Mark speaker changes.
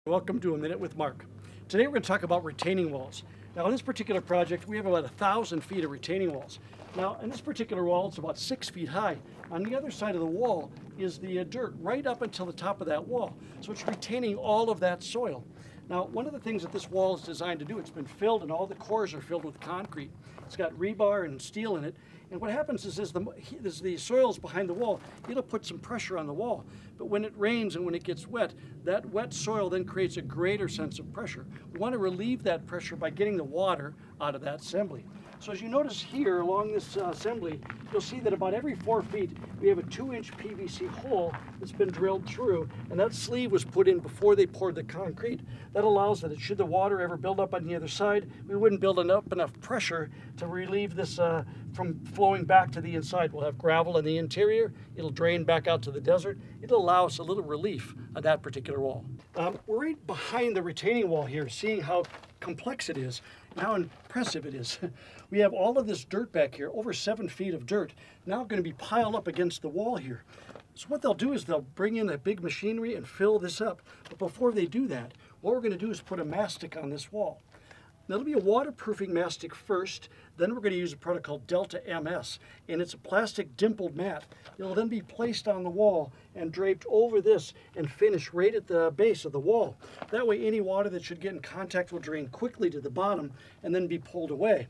Speaker 1: Welcome to A Minute with Mark. Today we're going to talk about retaining walls. Now in this particular project we have about 1,000 feet of retaining walls. Now in this particular wall it's about 6 feet high. On the other side of the wall is the dirt right up until the top of that wall. So it's retaining all of that soil. Now one of the things that this wall is designed to do, it's been filled and all the cores are filled with concrete. It's got rebar and steel in it. And what happens is as the soil is behind the wall, it'll put some pressure on the wall. But when it rains and when it gets wet, that wet soil then creates a greater sense of pressure. We want to relieve that pressure by getting the water out of that assembly. So as you notice here along this assembly, you'll see that about every 4 feet we have a 2-inch PVC hole that's been drilled through, and that sleeve was put in before they poured the concrete. That allows that should the water ever build up on the other side, we wouldn't build up enough pressure to relieve this from flowing back to the inside. We'll have gravel in the interior, it'll drain back out to the desert. It'll allow us a little relief on that particular wall. We're right behind the retaining wall here, seeing how complex it is and how impressive it is. We have all of this dirt back here, over 7 feet of dirt, now going to be piled up against the wall here. So what they'll do is they'll bring in a big machinery and fill this up. But before they do that, what we're going to do is put a mastic on this wall. Now, it'll be a waterproofing mastic first, then we're going to use a product called Delta MS, and it's a plastic dimpled mat. It'll then be placed on the wall and draped over this and finished right at the base of the wall. That way any water that should get in contact will drain quickly to the bottom and then be pulled away.